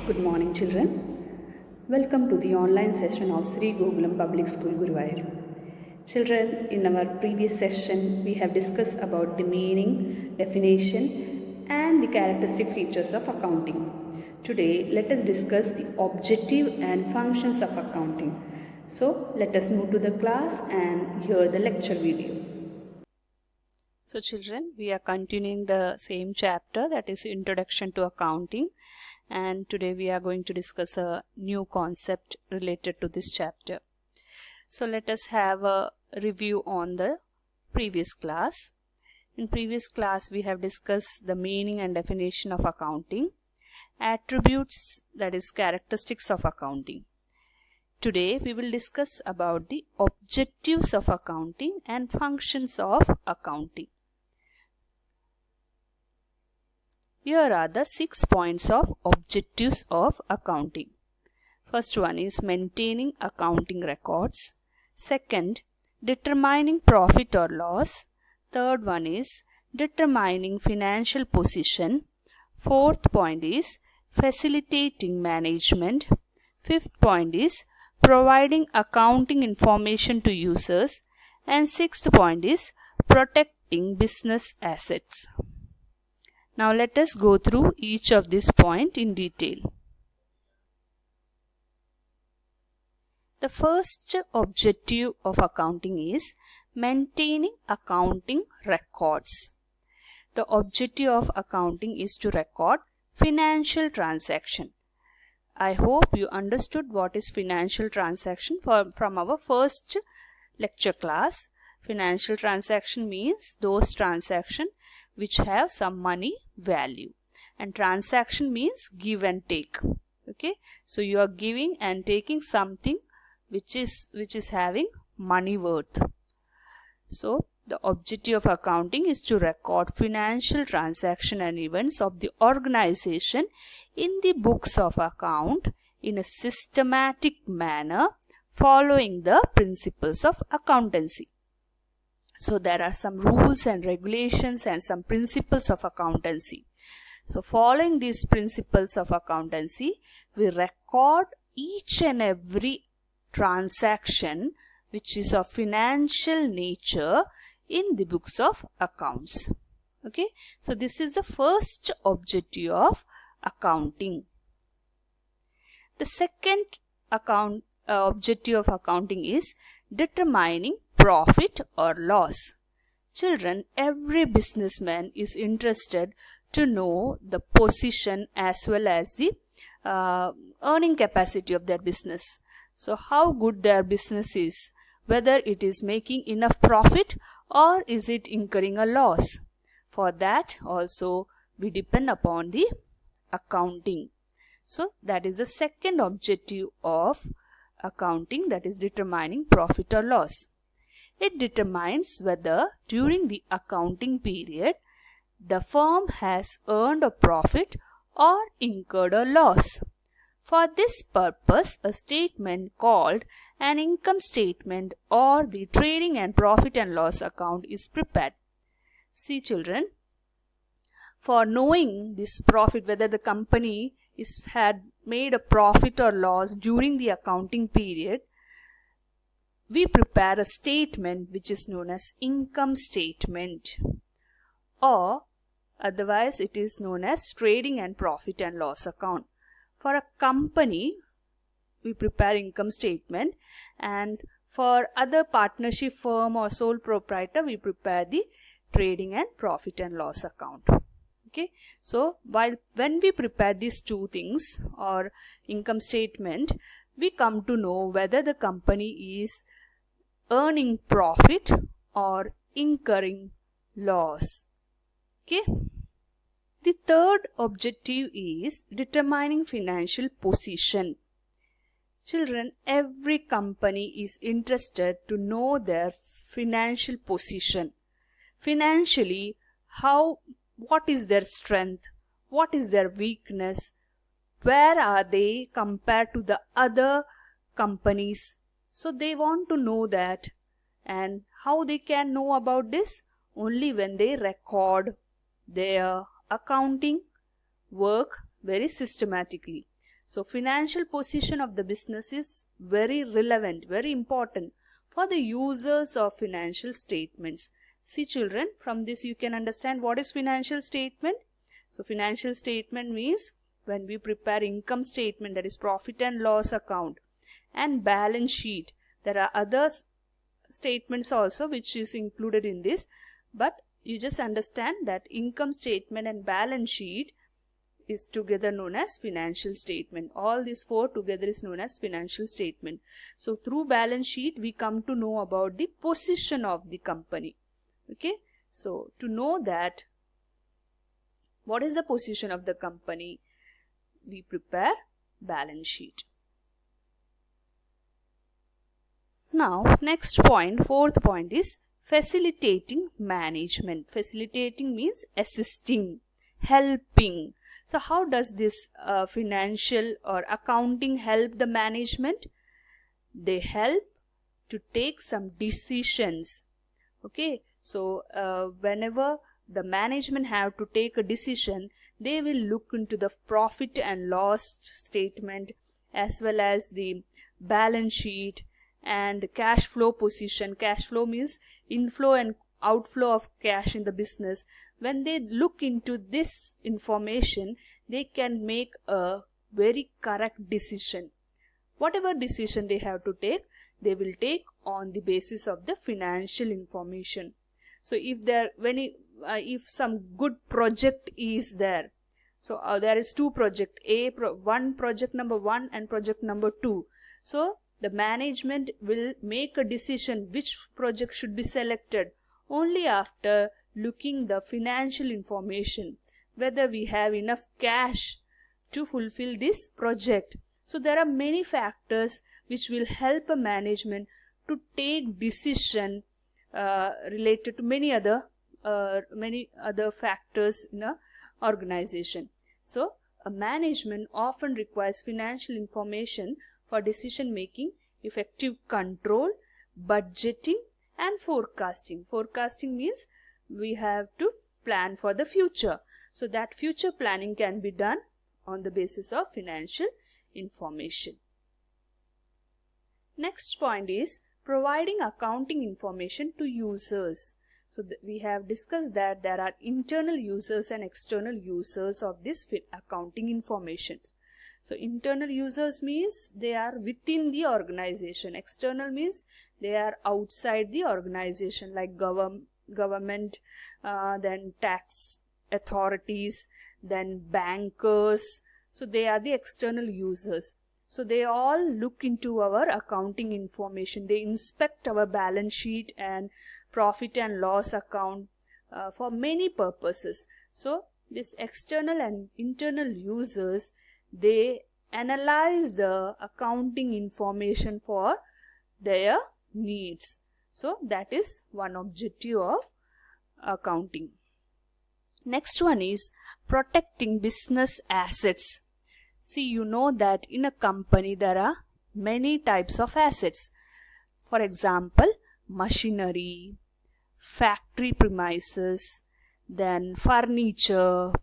Good morning, children. Welcome to the online session of Sri Gokulam Public School, Guruvayur. Children, in our previous session, we have discussed about the meaning, definition, and the characteristic features of accounting. Today, let us discuss the objective and functions of accounting. So, let us move to the class and hear the lecture video. So children, we are continuing the same chapter, that is Introduction to Accounting, and today we are going to discuss a new concept related to this chapter. So let us have a review on the previous class. In previous class we have discussed the meaning and definition of accounting, attributes, that is characteristics of accounting. Today we will discuss about the objectives of accounting and functions of accounting. Here are the 6 points of objectives of accounting. First one is maintaining accounting records. Second, determining profit or loss. Third one is determining financial position. Fourth point is facilitating management. Fifth point is providing accounting information to users. And sixth point is protecting business assets. Now let us go through each of these points in detail. The first objective of accounting is maintaining accounting records. The objective of accounting is to record financial transaction. I hope you understood what is financial transaction from our first lecture class. Financial transaction means those transactions which have some money value, and transaction means give and take. Okay, so you are giving and taking something which is having money worth. So the objective of accounting is to record financial transaction and events of the organization in the books of account in a systematic manner following the principles of accountancy. So there are some rules and regulations and some principles of accountancy. So following these principles of accountancy, we record each and every transaction which is of financial nature in the books of accounts. Okay, so this is the first objective of accounting. The second objective of accounting is determining profit or loss. Children, every businessman is interested to know the position as well as the earning capacity of their business. So how good their business is, whether it is making enough profit or is it incurring a loss. For that also we depend upon the accounting. So that is the second objective of accounting, that is determining profit or loss. It determines whether during the accounting period the firm has earned a profit or incurred a loss. For this purpose, a statement called an income statement or the trading and profit and loss account is prepared. See for knowing this profit, whether the company had made a profit or loss during the accounting period, we prepare a statement which is known as income statement, or otherwise it is known as trading and profit and loss account. For a company, we prepare income statement, and for other partnership firm or sole proprietor, we prepare the trading and profit and loss account. Okay, so when we prepare these two things or income statement, we come to know whether the company is earning profit or incurring loss. Okay. The third objective is determining financial position. Children, every company is interested to know their financial position. Financially, what is their strength? What is their weakness? Where are they compared to the other companies? So they want to know that, and how they can know about this? Only when they record their accounting work very systematically. So financial position of the business is very relevant, very important for the users of financial statements. See children, from this you can understand what is financial statement. So financial statement means when we prepare income statement, that is profit and loss account, and balance sheet. There are other statements also which is included in this, but you just understand that income statement and balance sheet is together known as financial statement. All these four together is known as financial statement. So through balance sheet we come to know about the position of the company. Okay, so to know that what is the position of the company, we prepare balance sheet. Now next point, fourth point, is facilitating management. Facilitating means assisting, helping. So how does this financial or accounting help the management? They help to take some decisions. Okay, so whenever the management have to take a decision, they will look into the profit and loss statement as well as the balance sheet and cash flow position. Cash flow means inflow and outflow of cash in the business. When they look into this information, they can make a very correct decision. Whatever decision they have to take, they will take on the basis of the financial information. So if some good project is there, so there is two project, project number 1 and project number 2. So the management will make a decision which project should be selected only after looking the financial information, whether we have enough cash to fulfill this project. So there are many factors which will help a management to take decision related to many other factors in a organization. So a management often requires financial information for decision making, effective control, budgeting and forecasting. Forecasting means we have to plan for the future. So that future planning can be done on the basis of financial information. Next point is providing accounting information to users. So we have discussed that there are internal users and external users of this accounting information. So internal users means they are within the organization. External means they are outside the organization, like government, then tax authorities, then bankers. So they are the external users. So they all look into our accounting information. They inspect our balance sheet and profit and loss account for many purposes. So this external and internal users, they analyze the accounting information for their needs. So that is one objective of accounting. Next one is protecting business assets. See, you know that in a company there are many types of assets. For example, machinery, factory premises, then furniture,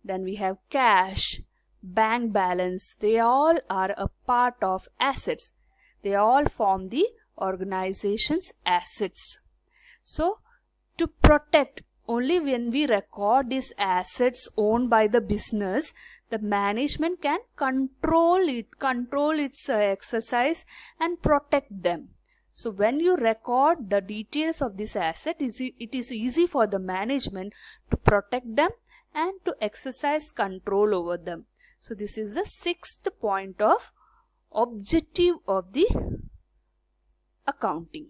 then we have cash, bank balance. They all are a part of assets. They all form the organization's assets. So to protect, only when we record these assets owned by the business, the management can control its exercise and protect them. So when you record the details of this asset, it is easy for the management to protect them and to exercise control over them. So this is the sixth point of objective of the accounting.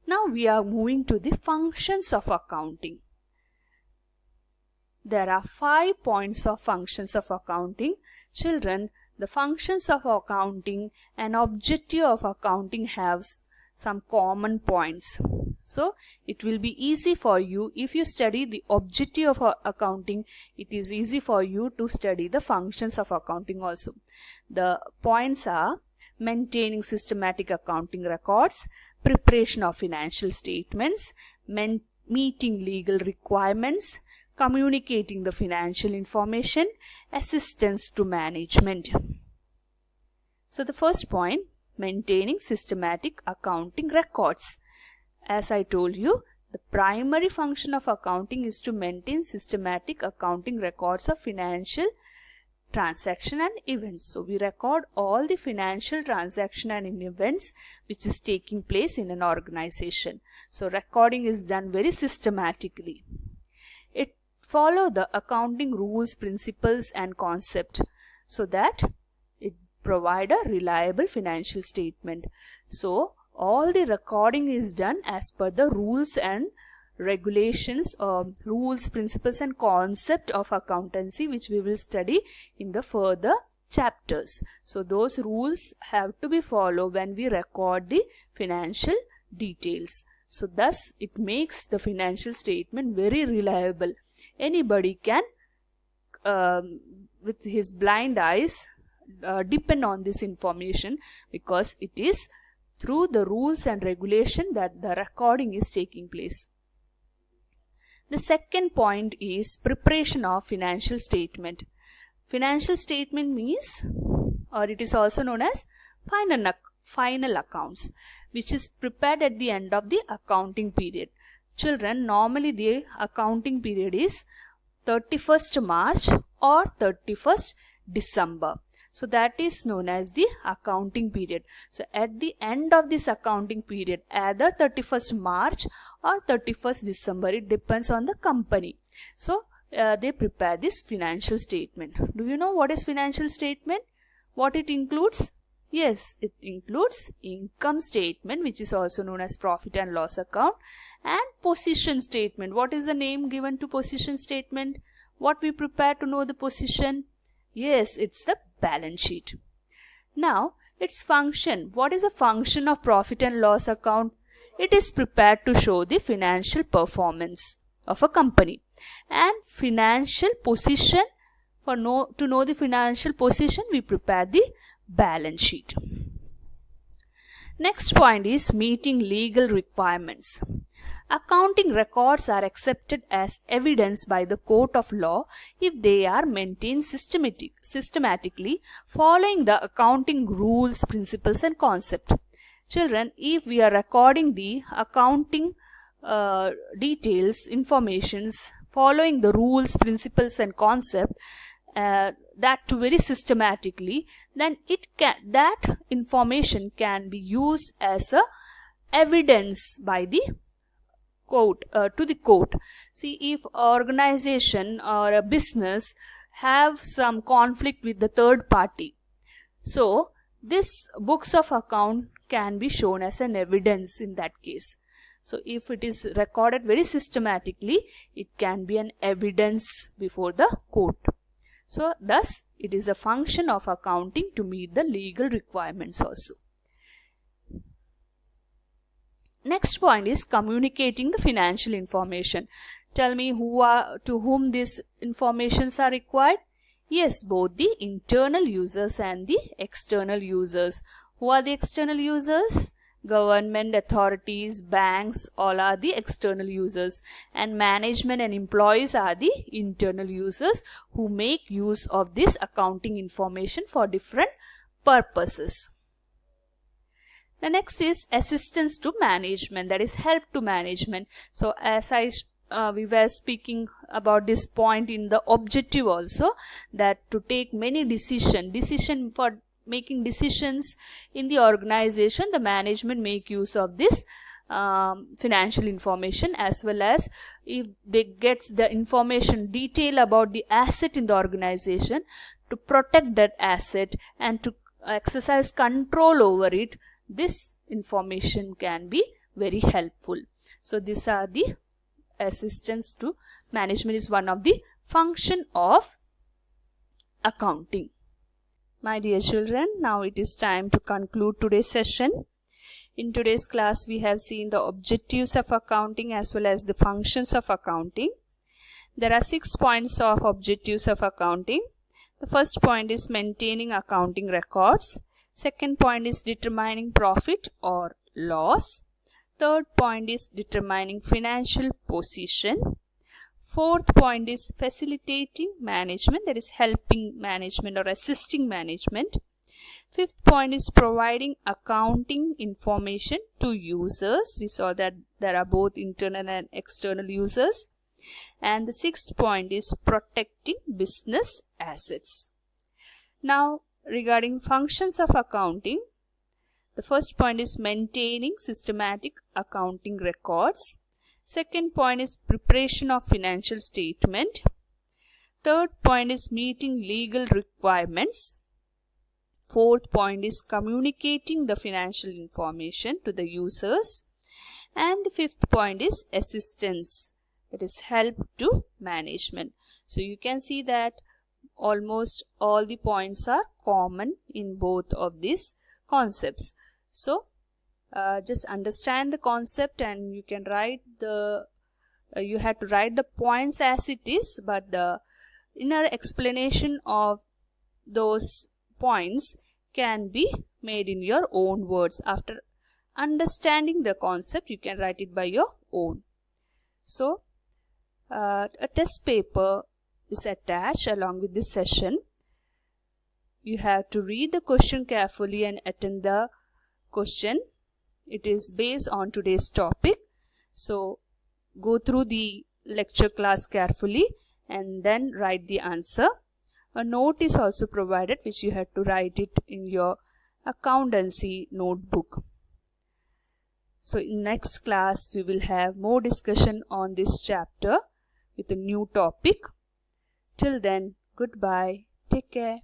Now we are moving to the functions of accounting. There are 5 points of functions of accounting. Children, the functions of accounting and objective of accounting have some common points. So it will be easy for you if you study the objective of accounting. It is easy for you to study the functions of accounting also. The points are maintaining systematic accounting records, preparation of financial statements, meeting legal requirements, communicating the financial information, assistance to management. So the first point, maintaining systematic accounting records. As I told you, the primary function of accounting is to maintain systematic accounting records of financial transaction and events. So we record all the financial transaction and events which is taking place in an organization. So recording is done very systematically. It follow the accounting rules, principles and concept so that it provide a reliable financial statement. So all the recording is done as per the rules and regulations, rules, principles and concept of accountancy, which we will study in the further chapters. So those rules have to be followed when we record the financial details. So thus it makes the financial statement very reliable. Anybody can with his blind eyes depend on this information, because it is through the rules and regulation that the recording is taking place. The second point is preparation of financial statement. Financial statement means, or it is also known as final accounts, which is prepared at the end of the accounting period. Children, normally the accounting period is 31st March or 31st December. So that is known as the accounting period. So at the end of this accounting period, either 31st March or 31st December, it depends on the company. So they prepare this financial statement. Do you know what is financial statement? What it includes? Yes, it includes income statement, which is also known as profit and loss account, and position statement. What is the name given to position statement? What we prepare to know the position? Yes, it's the balance sheet. Now, its function. What is the function of profit and loss account? It is prepared to show the financial performance of a company. And financial position, to know the financial position, we prepare the balance sheet. Next point is meeting legal requirements. Accounting records are accepted as evidence by the court of law if they are maintained systematically following the accounting rules, principles and concept. Children, if we are recording the accounting details, informations following the rules, principles and concept, that too very systematically, then that information can be used as a evidence by the court, to the court. See, if organization or a business have some conflict with the third party, so this books of account can be shown as an evidence in that case. So if it is recorded very systematically, it can be an evidence before the court. So thus it is a function of accounting to meet the legal requirements also. Next point is communicating the financial information. Tell me to whom these informations are required? Yes, both the internal users and the external users. Who are the external users? Government, authorities, banks, all are the external users, and management and employees are the internal users who make use of this accounting information for different purposes. The next is assistance to management, that is help to management. So as we were speaking about this point in the objective also, that to take many decision for making decisions in the organization, the management make use of this financial information, as well as if they get the information detail about the asset in the organization, to protect that asset and to exercise control over it. This information can be very helpful. So these are the assistance to management is one of the function of accounting. My dear children, now it is time to conclude today's session. In today's class, we have seen the objectives of accounting as well as the functions of accounting. There are 6 points of objectives of accounting. The first point is maintaining accounting records. Second point is determining profit or loss. Third point is determining financial position. Fourth point is facilitating management, that is helping management or assisting management. Fifth point is providing accounting information to users. We saw that there are both internal and external users. And the sixth point is protecting business assets. Now, regarding functions of accounting, the first point is maintaining systematic accounting records. Second point is preparation of financial statement. Third point is meeting legal requirements. Fourth point is communicating the financial information to the users. And the fifth point is assistance, that is help to management. So you can see that almost all the points are common in both of these concepts. So just understand the concept, and you can write you have to write the points as it is, but the inner explanation of those points can be made in your own words. After understanding the concept, you can write it by your own. So a test paper is attached along with this session. You have to read the question carefully and attend the question. It is based on today's topic. So go through the lecture class carefully and then write the answer. A note is also provided which you have to write it in your accountancy notebook. So in next class we will have more discussion on this chapter with a new topic. Till then, goodbye. Take care.